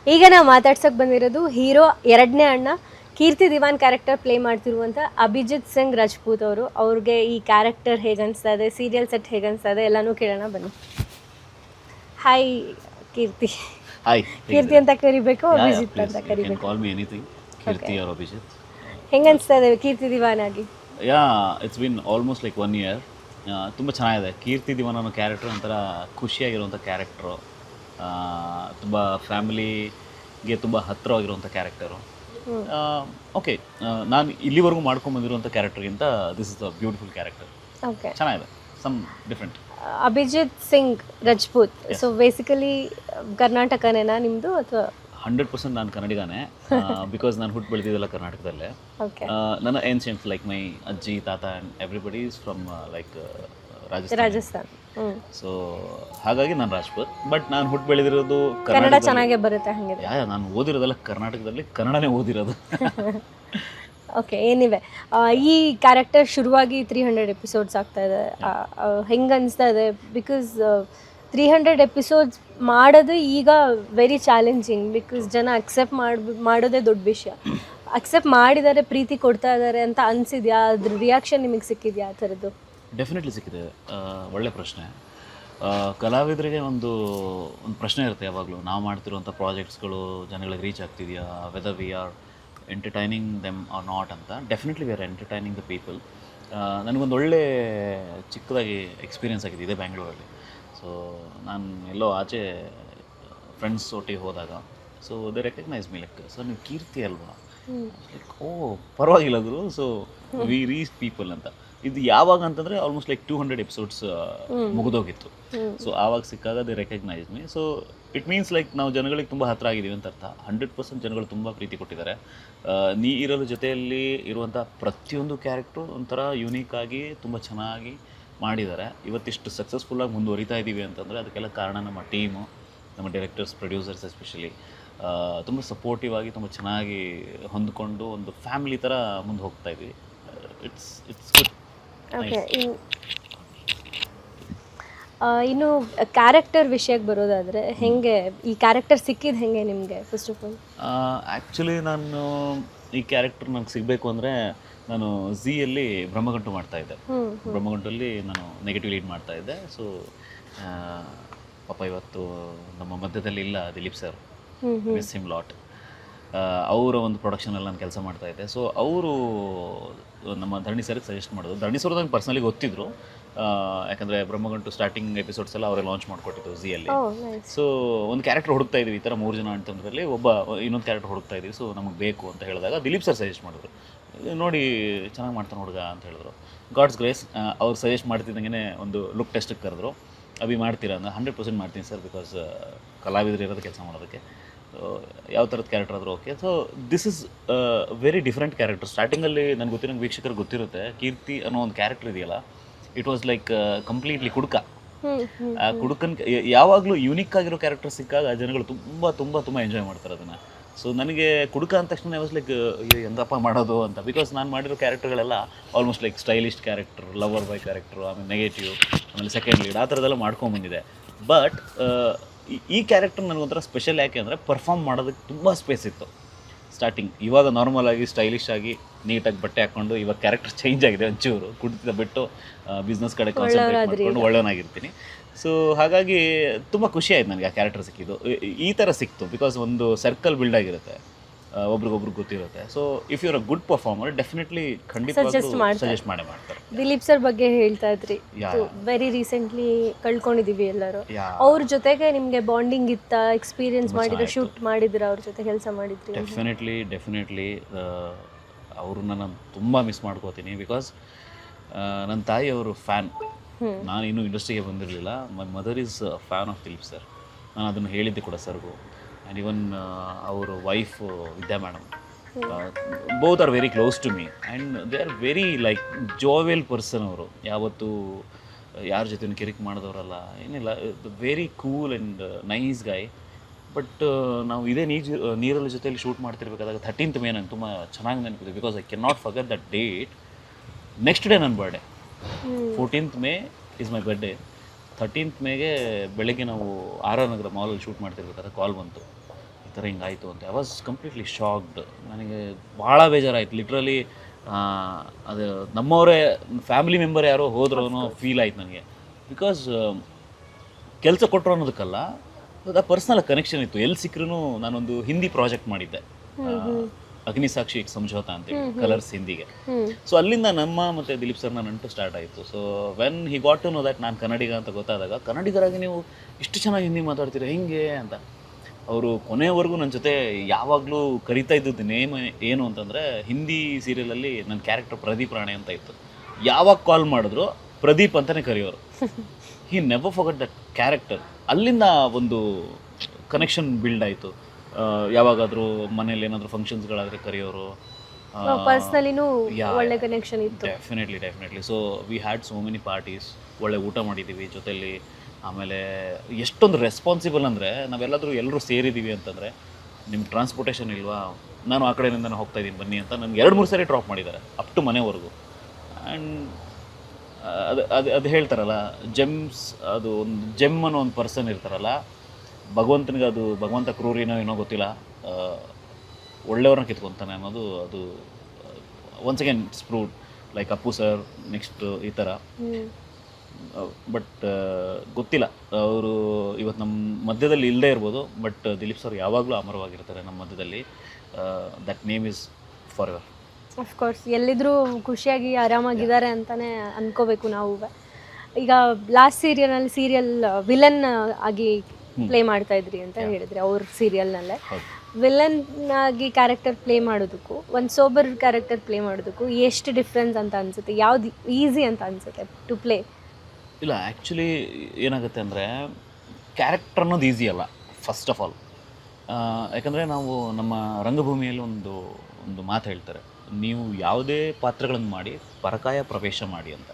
ಈಗ ನಾವು ಮಾತಾಡ್ಸೋಕೆ ಬಂದಿರೋದು ಹೀರೋ ಎರಡನೇ ಅಣ್ಣ ಕೀರ್ತಿ ದಿವಾನ್ ಕ್ಯಾರೆಕ್ಟರ್ ಪ್ಲೇ ಮಾಡ್ತಿರುವಂಥ ಅಭಿಜಿತ್ ಸಿಂಗ್ ರಾಜ್ಪೂತ್ ಅವರು. ಅವ್ರಿಗೆ ಈ ಕ್ಯಾರೆಕ್ಟರ್ ಹೇಗೆ ಅನಿಸ್ತಾ ಇದೆ, ಸೀರಿಯಲ್ ಸೆಟ್ ಹೇಗೆ ಅನಿಸ್ತಾ ಇದೆ ಎಲ್ಲನೂ ಕೇಳೋಣ ಬನ್ನಿ. ಹಾಯ್ ಕೀರ್ತಿ. ಹಾಯ್. ಕೀರ್ತಿ ಅಂತ ಕರಿಬೇಕು, ಅಭಿಜಿತ್ ಅಂತ ಕರಿಬೇಕು? ಕಾಲ್ ಮೀ ಎನಿಥಿಂಗ್, ಕೀರ್ತಿ ಆರ್ ಅಭಿಜಿತ್. ಹೆಂಗೆ ಅನಿಸ್ತಾ ಇದೆ ಕೀರ್ತಿ ದಿವಾನ್ ಆಗಿ? It's been almost like 1 year. ತುಂಬ ಚೆನ್ನಾಗಿದೆ. ಕೀರ್ತಿ ದಿವಾನ್ ಅನ್ನೋ ಕ್ಯಾರೆಕ್ಟರ್ ಒಂಥರ ಖುಷಿಯಾಗಿರುವಂಥ ಕ್ಯಾರೆಕ್ಟ್ರು, ತುಂಬ ಫ್ಯಾಮಿಲಿಗೆ ತುಂಬ ಹತ್ತಿರವಾಗಿರುವಂಥ ಕ್ಯಾರೆಕ್ಟರು. ಓಕೆ, ನಾನು ಇಲ್ಲಿವರೆಗೂ ಮಾಡ್ಕೊಂಬಂದಿರುವಂಥ ಕ್ಯಾರೆಕ್ಟರ್ಗಿಂತ this is a beautiful character. Okay, ಚೆನ್ನಾಗಿದೆ, some different. Abhijit Singh Rajput, so basically ಕರ್ನಾಟಕನೇನಾ ನಿಮ್ಮದು ಅಥವಾ? 100% ನಾನು ಕನ್ನಡಿಗನೇ, ಬಿಕಾಸ್ ನಾನು ಹುಟ್ಟು ಬೆಳೆದಿದ್ದೆಲ್ಲ ಕರ್ನಾಟಕದಲ್ಲೇ. ಓಕೆ, ನನ್ನ ಏನ್ಷಿಯಂಟ್ಸ್ ಲೈಕ್ ಮೈ ಅಜ್ಜಿ ತಾತ and everybody is from like Rajasthan. So ಹಾಗಾಗಿ ನಾನು ರಾಜ್ಪೂತ್, ಬಟ್ ನಾನು ಹುಟ್ಟು ಬೆಳೆದಿರೋದು ಕನ್ನಡ ಚೆನ್ನಾಗೇ ಬರುತ್ತೆ ಹಂಗಿದೆ? ನಾನು ಓದಿರೋದೆಲ್ಲ ಕರ್ನಾಟಕದಲ್ಲಿ, ಕನ್ನಡನೇ ಓದಿರೋದು. ಓಕೆ, ಏನಿವೆ ಈ ಕ್ಯಾರೆಕ್ಟರ್ ಶುರುವಾಗಿ 300 ಎಪಿಸೋಡ್ಸ್ ಆಗ್ತಾ ಇದೆ. ಹೆಂಗೆ ಅನಿಸ್ತಾ ಇದೆ? ಬಿಕಾಸ್ 300 ಎಪಿಸೋಡ್ಸ್ ಮಾಡೋದು ಈಗ ವೆರಿ ಚಾಲೆಂಜಿಂಗ್, ಬಿಕಾಸ್ ಜನ ಅಕ್ಸೆಪ್ಟ್ ಮಾಡೋದೇ ದೊಡ್ಡ ವಿಷಯ. ಅಕ್ಸೆಪ್ಟ್ ಮಾಡಿದ್ದಾರೆ, ಪ್ರೀತಿ ಕೊಡ್ತಾ ಇದ್ದಾರೆ ಅಂತ ಅನಿಸಿದ್ಯಾ? ಅದ್ರ ರಿಯಾಕ್ಷನ್ ನಿಮಗೆ ಸಿಕ್ಕಿದ್ಯಾ ಆ ಥರದ್ದು? ಡೆಫಿನೆಟ್ಲಿ ಸಿಕ್ಕಿದೆ. ಒಳ್ಳೆ ಪ್ರಶ್ನೆ. ಕಲಾವಿದರಿಗೆ ಒಂದು ಪ್ರಶ್ನೆ ಇರುತ್ತೆ ಯಾವಾಗಲೂ, ನಾವು ಮಾಡ್ತಿರುವಂಥ ಪ್ರಾಜೆಕ್ಟ್ಸ್ಗಳು ಜನಗಳಿಗೆ ರೀಚ್ ಆಗ್ತಿದೆಯಾ, whether we are entertaining them or not ಅಂತ. Definitely we are entertaining the people. ನನಗೊಂದು ಒಳ್ಳೆ ಚಿಕ್ಕದಾಗಿ ಎಕ್ಸ್ಪೀರಿಯೆನ್ಸ್ ಆಗಿದೆ ಇದೆ ಬ್ಯಾಂಗ್ಳೂರಲ್ಲಿ. ಸೊ ನಾನು ಎಲ್ಲೋ ಆಚೆ ಫ್ರೆಂಡ್ಸ್ ಒಟ್ಟಿಗೆ ಹೋದಾಗ, so they recognise me like, sir ನೀವು ಕೀರ್ತಿ ಅಲ್ವಾ? ಲೈಕ್ ಓ ಪರವಾಗಿಲ್ಲ ಗುರು, ಸೊ ವಿ ರೀಚ್ ಪೀಪಲ್ ಅಂತ. ಇದು ಯಾವಾಗ ಅಂತಂದರೆ ಆಲ್ಮೋಸ್ಟ್ ಲೈಕ್ 200 ಎಪಿಸೋಡ್ಸ್ ಮುಗಿದೋಗಿತ್ತು. ಸೊ ಆವಾಗ ಸಿಕ್ಕಾಗ they recognise me. So it means like ನಾವು ಜನಗಳಿಗೆ ತುಂಬ ಹತ್ತಿರ ಆಗಿದ್ದೀವಿ ಅಂತ ಅರ್ಥ. 100% ಜನಗಳು ತುಂಬ ಪ್ರೀತಿ ಕೊಟ್ಟಿದ್ದಾರೆ. ನೀ ಇರಲು ಜೊತೆಯಲ್ಲಿ ಇರುವಂಥ ಪ್ರತಿಯೊಂದು ಕ್ಯಾರೆಕ್ಟ್ರು ಒಂಥರ ಯುನೀಕಾಗಿ ತುಂಬ ಚೆನ್ನಾಗಿ ಮಾಡಿದ್ದಾರೆ. ಇವತ್ತಿಷ್ಟು ಸಕ್ಸಸ್ಫುಲ್ಲಾಗಿ ಮುಂದುವರಿತಾ ಇದ್ದೀವಿ ಅಂತಂದರೆ ಅದಕ್ಕೆಲ್ಲ ಕಾರಣ ನಮ್ಮ ಟೀಮು, ನಮ್ಮ ಡೈರೆಕ್ಟರ್ಸ್, ಪ್ರೊಡ್ಯೂಸರ್ಸ್ ಎಸ್ಪೆಷಲಿ ತುಂಬ ಸಪೋರ್ಟಿವ್ ಆಗಿ ತುಂಬ ಚೆನ್ನಾಗಿ ಹೊಂದ್ಕೊಂಡು ಒಂದು ಫ್ಯಾಮಿಲಿ ಥರ ಮುಂದೆ ಹೋಗ್ತಾ ಇದ್ವಿ. It's good. ಓಕೆ, ಇನ್ನು ಕ್ಯಾರೆಕ್ಟರ್ ವಿಷಯಕ್ಕೆ ಬರೋದಾದರೆ, ಹೆಂಗೆ ಈ ಕ್ಯಾರೆಕ್ಟರ್ ಸಿಕ್ಕಿದ್ದು ಹೆಂಗೆ ನಿಮಗೆ? ಫಸ್ಟ್ ಆಫ್ ಆಲ್ ಆ್ಯಕ್ಚುಲಿ ನಾನು ಈ ಕ್ಯಾರೆಕ್ಟರ್ ನಂಗೆ ಸಿಗಬೇಕು ಅಂದರೆ ನಾನು ಝೀಯಲ್ಲಿ ಬ್ರಹ್ಮಗಂಟು ಮಾಡ್ತಾಯಿದ್ದೆ. ಬ್ರಹ್ಮಗಂಟಲ್ಲಿ ನಾನು ನೆಗೆಟಿವ್ ಲೀಡ್ ಮಾಡ್ತಾಯಿದ್ದೆ. ಸೊ ಪಾಪ ಇವತ್ತು ನಮ್ಮ ಮಧ್ಯದಲ್ಲಿ ಇಲ್ಲ Dilip sir, miss him lot. ಅವರ ಒಂದು ಪ್ರೊಡಕ್ಷನಲ್ಲಿ ನಾನು ಕೆಲಸ ಮಾಡ್ತಾಯಿದ್ದೆ. ಸೊ ಅವರು ನಮ್ಮ ಧರಣಿ ಸರ್ಗೆ ಸಜೆಸ್ಟ್ ಮಾಡೋದು. ಧರಣಿ ಸರ್ ನಂಗೆ ಪರ್ಸ್ನಲಿ ಗೊತ್ತಿದ್ರು, ಯಾಕಂದರೆ ಬ್ರಹ್ಮಗಂಟು ಸ್ಟಾರ್ಟಿಂಗ್ ಎಪಿಸೋಡ್ಸ್ ಎಲ್ಲ ಅವರೇ ಲಾಂಚ್ ಮಾಡಿಕೊಟ್ಟಿದ್ದು ಝೀಯಲ್ಲಿ. ಸೊ ಒಂದು ಕ್ಯಾರೆಕ್ಟರ್ ಹುಡುಕ್ತಾ ಇದ್ವಿ, ಈ ಥರ 3 ಜನ ಅಂತಂದ್ರಲ್ಲಿ ಇನ್ನೊಂದು ಕ್ಯಾರೆಕ್ಟರ್ ಹುಡುಕ್ತಾ ಇದ್ವಿ. ಸೊ ನಮಗೆ ಬೇಕು ಅಂತ ಹೇಳಿದಾಗ ದಿಲೀಪ್ ಸರ್ ಸಜೆಸ್ಟ್ ಮಾಡಿದ್ರು, ನೋಡಿ ಚೆನ್ನಾಗಿ ಮಾಡ್ತಾನೆ ಹುಡುಗ ಅಂತ ಹೇಳಿದ್ರು. ಗಾಡ್ಸ್ ಗ್ರೇಸ್, ಅವ್ರು ಸಜೆಸ್ಟ್ ಮಾಡ್ತಿದ್ದಂಗೆ ಒಂದು ಲುಕ್ ಟೆಸ್ಟಿಗೆ ಕರೆದ್ರು. ಅಭಿ ಮಾಡ್ತೀರಾ ಅಂದರೆ 100% ಮಾಡ್ತೀನಿ ಸರ್, ಬಿಕಾಸ್ ಕಲಾವಿದರು ಇರೋದು ಕೆಲಸ ಮಾಡೋದಕ್ಕೆ. ಯಾವ ಥರದ ಕ್ಯಾರೆಕ್ಟರ್ ಆದರೂ okay. So this is very different character. ಸ್ಟಾರ್ಟಿಂಗಲ್ಲಿ ನನಗೆ ಗೊತ್ತಿರೋ ವಿಕ್ಷಕರಿಗೆ ಗೊತ್ತಿರುತ್ತೆ, ಕೀರ್ತಿ ಅನ್ನೋ ಒಂದು ಕ್ಯಾರೆಕ್ಟರ್ ಇದೆಯಲ್ಲ, ಇಟ್ ವಾಸ್ ಲೈಕ್ ಕಂಪ್ಲೀಟ್ಲಿ ಕುಡುಕ. ಆ ಕುಡುಕನ್ ಯಾವಾಗಲೂ ಯುನೀಕ್ ಆಗಿರೋ ಕ್ಯಾರೆಕ್ಟರ್ ಸಿಕ್ಕಾಗ ಜನಗಳು ತುಂಬ ತುಂಬ ತುಂಬ ಎಂಜಾಯ್ ಮಾಡ್ತಾರೆ ಅದನ್ನು. ಸೊ ನನಗೆ ಕುಡುಕ ಅಂದ ತಕ್ಷಣ ವಾಸ್ ಲೈಕ್ ಎಂದಪ್ಪ ಮಾಡೋದು ಅಂತ, ಬಿಕಾಸ್ ನಾನು ಮಾಡಿರೋ ಕ್ಯಾರೆಕ್ಟರ್ಗಳೆಲ್ಲ almost like stylish character, lover boy character, ಆಮೇಲೆ ನೆಗೆಟಿವ್, ಆಮೇಲೆ ಸೆಕೆಂಡ್ ಲೀಡ್, ಆ ಥರದ್ದೆಲ್ಲ ಮಾಡ್ಕೊಂಬಂದಿದೆ. ಬಟ್ ಈ ಕ್ಯಾರೆಕ್ಟರ್ ನನಗೊಂಥರ ಸ್ಪೆಷಲ್. ಯಾಕೆ ಅಂದರೆ ಪರ್ಫಾರ್ಮ್ ಮಾಡೋದಕ್ಕೆ ತುಂಬ ಸ್ಪೇಸ್ ಇತ್ತು ಸ್ಟಾರ್ಟಿಂಗ್. ಇವಾಗ ನಾರ್ಮಲ್ ಆಗಿ ಸ್ಟೈಲಿಶ್ ಆಗಿ ನೀಟಾಗಿ ಬಟ್ಟೆ ಹಾಕ್ಕೊಂಡು, ಇವಾಗ ಕ್ಯಾರೆಕ್ಟರ್ ಚೇಂಜ್ ಆಗಿದೆ ಒಂಚೂರು, ಕುಡಿತ ಬಿಟ್ಟು ಬಿಸ್ನೆಸ್ ಕಡೆ ಕಾನ್ಸಂಟ್ರೇಟ್ ಮಾಡ್ಕೊಂಡು ಒಳ್ಳೆಯನಾಗಿರ್ತೀನಿ. ಸೊ ಹಾಗಾಗಿ ತುಂಬ ಖುಷಿ ಆಯ್ತು ನನಗೆ ಆ ಕ್ಯಾರೆಕ್ಟರ್ ಸಿಕ್ಕಿದ್ದು. ಈ ಥರ ಸಿಕ್ತು ಬಿಕಾಸ್ ಒಂದು ಸರ್ಕಲ್ ಬಿಲ್ಡ್ ಆಗಿರುತ್ತೆ, ಒಬ್ರಿಗೊಬ್ರಿಗೆ ಗೊತ್ತಿರುತ್ತೆ. So if you are a good performer, definitely ಖಂಡಿತವಾಗ್ಲೂ ಸಜೆಸ್ಟ್ ಮಾಡೇ ಮಾಡ್ತಾರೆ. ದಿಲೀಪ್ ಸರ್ ಬಗ್ಗೆ ಹೇಳ್ತಾ ಇದ್ರಿ, ವೆರಿ ರೀಸೆಂಟ್ಲಿ ಕಳ್ಕೊಂಡಿದ್ದೀವಿ ಎಲ್ಲರೂ. ಅವ್ರ ಜೊತೆಗೆ ನಿಮಗೆ ಬಾಂಡಿಂಗ್ ಇತ್ತ? ಎಕ್ಸ್ಪೀರಿಯನ್ಸ್ ಮಾಡಿದ್ರೆ, ಶೂಟ್ ಮಾಡಿದ್ರೆ, ಅವ್ರ ಜೊತೆ ಕೆಲಸ ಮಾಡಿದ್ರಿ? ಡೆಫಿನೆಟ್ಲಿ ಅವ್ರನ್ನ ನಾನು ತುಂಬ ಮಿಸ್ ಮಾಡ್ಕೋತೀನಿ. ಬಿಕಾಸ್ ನನ್ನ ತಾಯಿಯವರು ಫ್ಯಾನ್. ನಾನು ಇನ್ನೂ ಇಂಡಸ್ಟ್ರಿಗೆ ಬಂದಿರಲಿಲ್ಲ. My mother is fan of Dileep sir. ನಾನು ಅದನ್ನು ಹೇಳಿದ್ದೆ ಕೂಡ ಸರ್ಗೂ. ಆ್ಯಂಡ್ ಇವನ್ ಅವರು wife Vidya madam, both are very close to me and they are very like jovial person. ಅವರು ಯಾವತ್ತೂ ಯಾರ ಜೊತೆ ಕಿರಿಕ್ ಮಾಡಿದವರಲ್ಲ, ಏನಿಲ್ಲ, very cool and nice guy. But ನಾವು ಇದೇ ನೀರಲ್ಲಿ ಜೊತೆಯಲ್ಲಿ ಶೂಟ್ ಮಾಡ್ತಿರ್ಬೇಕಾದಾಗ 13th May ನಂಗೆ ತುಂಬ ಚೆನ್ನಾಗಿ ನೆನಪಿದೆ. Because I can not forget that date. Next day ನನ್ನ birthday, 14th May is my birthday. 13th Mayಗೆ ಬೆಳಗ್ಗೆ ನಾವು RR ನಗರ ಮಾಲಲ್ಲಿ ಶೂಟ್ ಮಾಡ್ತಿರ್ಬೇಕಾದ್ರೆ ಕಾಲ್ ಬಂತು, ಈ ಮಾಡ್ಬೇಕಾದ್ರೆ ಹಿಂಗಾಯಿತು ಅಂತ ಐ ವಾಸ್ ಕಂಪ್ಲೀಟ್ಲಿ ಶಾಕ್ಡ್. ನನಗೆ ಭಾಳ ಬೇಜಾರಾಯಿತು ಲಿಟ್ರಲಿ. ಅದು ನಮ್ಮವರೇ ಫ್ಯಾಮಿಲಿ ಮೆಂಬರ್ ಯಾರೋ ಹೋದ್ರೂ ಫೀಲ್ ಆಯ್ತು ನನಗೆ. ಬಿಕಾಸ್ ಕೆಲಸ ಕೊಟ್ಟರು ಅನ್ನೋದಕ್ಕಲ್ಲ, ಅದು ಪರ್ಸ್ನಲ್ ಕನೆಕ್ಷನ್ ಇತ್ತು. ಎಲ್ಲಿ ಸಿಕ್ಕರೂ ನಾನೊಂದು ಹಿಂದಿ ಪ್ರಾಜೆಕ್ಟ್ ಮಾಡಿದ್ದೆ, ಅಗ್ನಿಸಾಕ್ಷಿ ಏಕ್ ಸಮझौता ಅಂತೇಳಿ, ಕಲರ್ಸ್ ಹಿಂದಿಗೆ. ಸೊ ಅಲ್ಲಿಂದ ನಮ್ಮ ಮತ್ತು ದಿಲೀಪ್ ಸರ್ನ ನಂಟು ಸ್ಟಾರ್ಟ್ ಆಯಿತು. So when he got to know that ನಾನು ಕನ್ನಡಿಗ ಅಂತ ಗೊತ್ತಾದಾಗ, ಕನ್ನಡಿಗರಾಗಿ ನೀವು ಇಷ್ಟು ಚೆನ್ನಾಗಿ ಹಿಂದಿ ಮಾತಾಡ್ತೀರಾ ಹೆಂಗೆ ಅಂತ ಅವರು ಕೊನೆಯವರೆಗೂ ನನ್ನ ಜೊತೆ ಯಾವಾಗಲೂ ಕರಿತಾ ಇದ್ದದ್ದು ನೇಮ್ ಏನು ಅಂತಂದರೆ, ಹಿಂದಿ ಸೀರಿಯಲಲ್ಲಿ ನನ್ನ ಕ್ಯಾರೆಕ್ಟರ್ ಪ್ರದೀಪ್ ರಾಣೆ ಅಂತ ಇತ್ತು. ಯಾವಾಗ ಕಾಲ್ ಮಾಡಿದ್ರು ಪ್ರದೀಪ್ ಅಂತಲೇ ಕರೆಯೋರು. He never forgot that character. ಅಲ್ಲಿಂದ ಒಂದು ಕನೆಕ್ಷನ್ ಬಿಲ್ಡ್ ಆಯಿತು. ಯಾವಾಗಾದರೂ ಮನೇಲಿ ಏನಾದರೂ ಫಂಕ್ಷನ್ಸ್ಗಳಾದರೆ ಕರೆಯೋರು. ಪರ್ಸ್ನಲಿನೂ ಒಳ್ಳೆ ಕನೆಕ್ಷನ್ ಇತ್ತು. Definitely. So we had so many parties, ಒಳ್ಳೆ ಊಟ ಮಾಡಿದ್ದೀವಿ ಜೊತೆಯಲ್ಲಿ. ಆಮೇಲೆ ಎಷ್ಟೊಂದು ರೆಸ್ಪಾನ್ಸಿಬಲ್ ಅಂದರೆ, ನಾವೆಲ್ಲಾದರೂ ಎಲ್ಲರೂ ಸೇರಿದ್ದೀವಿ ಅಂತಂದರೆ, ನಿಮ್ಮ ಟ್ರಾನ್ಸ್ಪೋರ್ಟೇಷನ್ ಇಲ್ವಾ, ನಾನು ಆ ಕಡೆಯಿಂದನೇ ಹೋಗ್ತಾ ಇದ್ದೀನಿ ಬನ್ನಿ ಅಂತ ನನಗೆ 2-3 ಸಾರಿ ಡ್ರಾಪ್ ಮಾಡಿದ್ದಾರೆ ಅಪ್ ಟು ಮನೆವರೆಗೂ. ಆ್ಯಂಡ್ ಅದು ಹೇಳ್ತಾರಲ್ಲ, ಜೆಮ್ಸ್, ಅದು ಒಂದು ಜೆಮ್ ಅನ್ನೋ ಒಂದು ಪರ್ಸನ್ ಇರ್ತಾರಲ್ಲ, ಭಗವಂತನಿಗೆ ಅದು ಭಗವಂತ ಕ್ರೂರಿನೋ ಏನೋ ಗೊತ್ತಿಲ್ಲ, ಒಳ್ಳೆಯವ್ರನ್ನ ಕಿತ್ಕೊತಾನೆ ಅನ್ನೋದು. ಅದು once again it's proved, like Appu sir, next ಈ ಥರ. ಬಟ್ ಗೊತ್ತಿಲ್ಲ, ಅವರು ಇವತ್ತು ನಮ್ಮ ಮಧ್ಯದಲ್ಲಿ ಇಲ್ಲದೇ ಇರ್ಬೋದು, ಬಟ್ ದಿಲೀಪ್ ಸರ್ ಯಾವಾಗಲೂ ಅಮರವಾಗಿರ್ತಾರೆ ನಮ್ಮ ಮಧ್ಯದಲ್ಲಿ. That name is forever. Of course ಎಲ್ಲಿದ್ರೂ ಖುಷಿಯಾಗಿ ಆರಾಮಾಗಿದ್ದಾರೆ ಅಂತಲೇ ಅಂದ್ಕೋಬೇಕು ನಾವು. ಈಗ ಲಾಸ್ಟ್ ಸೀರಿಯಲ್ ವಿಲನ್ ಆಗಿ ಪ್ಲೇ ಮಾಡ್ತಾ ಇದ್ರಿ ಅಂತ ಹೇಳಿದ್ರೆ, ಅವ್ರ ಸೀರಿಯಲ್ನಲ್ಲೇ ವಿಲನ್ ಆಗಿ ಕ್ಯಾರೆಕ್ಟರ್ ಪ್ಲೇ ಮಾಡೋದಕ್ಕೂ ಒಂದು ಸೋಬರ್ ಕ್ಯಾರೆಕ್ಟರ್ ಪ್ಲೇ ಮಾಡೋದಕ್ಕೂ ಎಷ್ಟು ಡಿಫ್ರೆನ್ಸ್ ಅಂತ ಅನಿಸುತ್ತೆ? ಯಾವ್ದು ಈಸಿ ಅಂತ ಅನಿಸುತ್ತೆ ಟು ಪ್ಲೇ? ಇಲ್ಲ, ಆ್ಯಕ್ಚುಲಿ ಏನಾಗುತ್ತೆ ಅಂದರೆ, ಕ್ಯಾರೆಕ್ಟರ್ ಅನ್ನೋದು ಈಸಿ ಅಲ್ಲ ಫಸ್ಟ್ ಆಫ್ ಆಲ್. ಯಾಕಂದರೆ ನಾವು ನಮ್ಮ ರಂಗಭೂಮಿಯಲ್ಲಿ ಒಂದು ಮಾತು ಹೇಳ್ತಾರೆ, ನೀವು ಯಾವುದೇ ಪಾತ್ರಗಳನ್ನು ಮಾಡಿ ಪರಕಾಯ ಪ್ರವೇಶ ಮಾಡಿ ಅಂತ.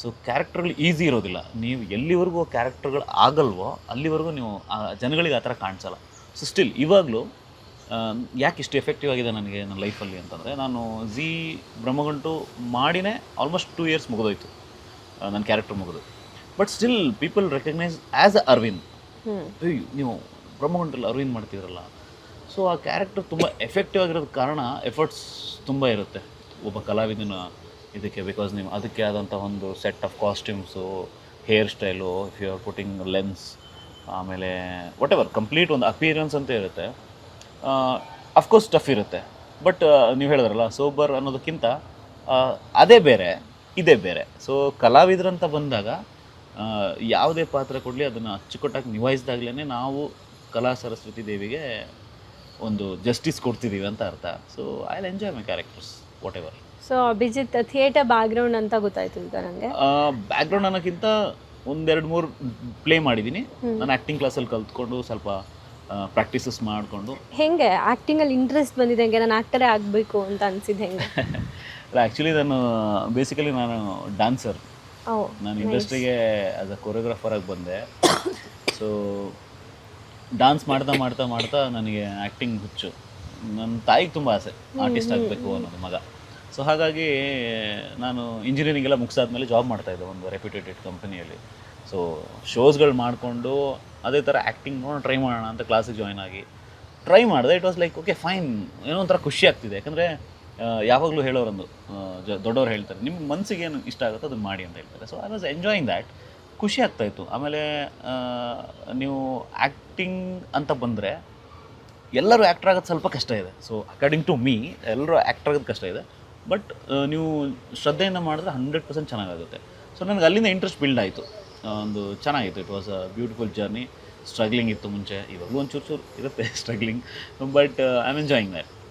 ಸೊ ಕ್ಯಾರೆಕ್ಟರ್ಗಳು ಈಸಿ ಇರೋದಿಲ್ಲ. ನೀವು ಎಲ್ಲಿವರೆಗೂ ಕ್ಯಾರೆಕ್ಟರ್ಗಳು ಆಗಲ್ವೋ ಅಲ್ಲಿವರೆಗೂ ನೀವು ಜನಗಳಿಗೆ ಆ ಥರ ಕಾಣಿಸಲ್ಲ. ಸೊ ಸ್ಟಿಲ್ ಇವಾಗಲೂ ಯಾಕೆ ಇಷ್ಟು ಎಫೆಕ್ಟಿವ್ ಆಗಿದೆ ನನಗೆ ನನ್ನ ಲೈಫಲ್ಲಿ ಅಂತಂದರೆ, ನಾನು ಝೀ ಬ್ರಹ್ಮಗಂಟು ಮಾಡಿನೇ ಆಲ್ಮೋಸ್ಟ್ 2 ಇಯರ್ಸ್ ಮುಗಿದೋಯ್ತು ನನ್ನ ಕ್ಯಾರೆಕ್ಟರ್ ಮುಗಿದು. But still people recognise as a Aravind. ನೀವು ಬ್ರಹ್ಮಗಂಟಲ್ಲಿ ಅರವಿಂದ್ ಮಾಡ್ತಿದ್ರಲ್ಲ. ಸೊ ಆ ಕ್ಯಾರೆಕ್ಟರ್ ತುಂಬ ಎಫೆಕ್ಟಿವ್ ಆಗಿರೋದು ಕಾರಣ ಎಫರ್ಟ್ಸ್ ತುಂಬ ಇರುತ್ತೆ ಒಬ್ಬ ಕಲಾವಿದನ ಇದಕ್ಕೆ. ಬಿಕಾಸ್ ನೀವು ಅದಕ್ಕೆ ಆದಂಥ ಒಂದು set of costumes, hair style, if you are putting lens, ಆಮೇಲೆ ವಾಟ್ ಎವರ್ ಕಂಪ್ಲೀಟ್ ಒಂದು ಅಪಿಯರೆನ್ಸ್ ಅಂತ ಇರುತ್ತೆ. ಅಫ್ಕೋರ್ಸ್ ಟಫ್ ಇರುತ್ತೆ. ಬಟ್ ನೀವು ಹೇಳಿದ್ರಲ್ಲ, ಸೋಬರ್ ಅನ್ನೋದಕ್ಕಿಂತ ಅದೇ ಬೇರೆ, ಇದೇ ಬೇರೆ. ಸೊ ಕಲಾವಿದರಂತ ಬಂದಾಗ ಯಾವುದೇ ಪಾತ್ರ ಕೊಡಲಿ ಅದನ್ನು ಅಚ್ಚುಕಟ್ಟಾಗಿ ನಿಭಾಯಿಸಿದಾಗಲೇ ನಾವು ಕಲಾ ಸರಸ್ವತಿ ದೇವಿಗೆ ಒಂದು ಜಸ್ಟಿಸ್ ಕೊಡ್ತಿದ್ದೀವಿ ಅಂತ ಅರ್ಥ. So I will enjoy my characters what ever. So Abhijit theatre background ಅಂತ ಗೊತ್ತಾಯ್ತು ಈಗ ನನಗೆ. ಬ್ಯಾಕ್ಗ್ರೌಂಡ್ ಅನ್ನೋಕ್ಕಿಂತ 1-2-3 ಪ್ಲೇ ಮಾಡಿದ್ದೀನಿ. ನಾನು ಆ್ಯಕ್ಟಿಂಗ್ ಕ್ಲಾಸಲ್ಲಿ ಕಲ್ತ್ಕೊಂಡು ಸ್ವಲ್ಪ ಪ್ರಾಕ್ಟೀಸಸ್ ಮಾಡಿಕೊಂಡು. ಹೆಂಗೆ ಆ್ಯಕ್ಟಿಂಗಲ್ಲಿ ಇಂಟ್ರೆಸ್ಟ್ ಬಂದಿದೆ? ಹೆಂಗೆ ನಾನು ಆ್ಯಕ್ಟರೇ ಆಗಬೇಕು ಅಂತ ಅನಿಸಿದ್ದು ಹೆಂಗೆ? ಅಲ್ಲ, ಆ್ಯಕ್ಚುಲಿ ನಾನು ಬೇಸಿಕಲಿ ನಾನು ಡ್ಯಾನ್ಸರ್. ನಾನು ಇಂಡಸ್ಟ್ರಿಗೆ ಆ್ಯಸ್ ಅ ಕೊರಿಯೋಗ್ರಾಫರಾಗಿ ಬಂದೆ. ಸೊ ಡ್ಯಾನ್ಸ್ ಮಾಡ್ತಾ ನನಗೆ ಆ್ಯಕ್ಟಿಂಗ್ ಹುಚ್ಚು. ನನ್ನ ತಾಯಿಗೆ ತುಂಬ ಆಸೆ ಆರ್ಟಿಸ್ಟ್ ಆಗಬೇಕು ಅನ್ನೋದು, ಮಗ. ಸೊ ಹಾಗಾಗಿ ನಾನು ಇಂಜಿನಿಯರಿಂಗೆಲ್ಲ ಮುಗಿಸಾದ್ಮೇಲೆ ಜಾಬ್ ಮಾಡ್ತಾಯಿದ್ದೆ ಒಂದು ರೆಪ್ಯೂಟೆಡ್ ಕಂಪನಿಯಲ್ಲಿ. ಸೊ ಶೋಸ್ಗಳು ಮಾಡಿಕೊಂಡು ಅದೇ ಥರ ಆ್ಯಕ್ಟಿಂಗ್ ಟ್ರೈ ಮಾಡೋಣ ಅಂತ ಕ್ಲಾಸಿಗೆ ಜಾಯ್ನ್ ಆಗಿ ಟ್ರೈ ಮಾಡಿದೆ. It was like okay fine, ಏನೋ ಒಂಥರ ಖುಷಿ ಆಗ್ತಿದೆ. ಯಾಕಂದರೆ ಯಾವಾಗಲೂ ಹೇಳೋರೊಂದು ದೊಡ್ಡವ್ರು ಹೇಳ್ತಾರೆ, ನಿಮ್ಮ ಮನಸ್ಸಿಗೆ ಏನು ಇಷ್ಟ ಆಗುತ್ತೋ ಅದನ್ನು ಮಾಡಿ ಅಂತ ಹೇಳ್ತಾರೆ. So I was enjoying that. ಖುಷಿ ಆಗ್ತಾಯಿತ್ತು. ಆಮೇಲೆ ನೀವು ಆ್ಯಕ್ಟಿಂಗ್ ಅಂತ ಬಂದರೆ ಎಲ್ಲರೂ ಆ್ಯಕ್ಟರ್ ಆಗೋದು ಸ್ವಲ್ಪ ಕಷ್ಟ ಇದೆ. ಸೊ ಅಕಾರ್ಡಿಂಗ್ ಟು ಮೀ ಎಲ್ಲರೂ ಆ್ಯಕ್ಟರ್ ಆಗೋದು ಕಷ್ಟ ಇದೆ. ಬಟ್ ನೀವು ಶ್ರದ್ಧೆಯಿಂದ ಮಾಡಿದ್ರೆ 100% ಚೆನ್ನಾಗಾಗುತ್ತೆ. ಸೊ ನನಗೆ ಅಲ್ಲಿಂದ ಇಂಟ್ರೆಸ್ಟ್ ಬಿಲ್ಡ್ ಆಯಿತು. ಒಂದು ಚೆನ್ನಾಗಿತ್ತು. It was a beautiful journey. Struggling ಇತ್ತು ಮುಂಚೆ, ಇವಾಗಲೂ ಒಂಚೂರು ಇರುತ್ತೆ struggling, but I am enjoying that.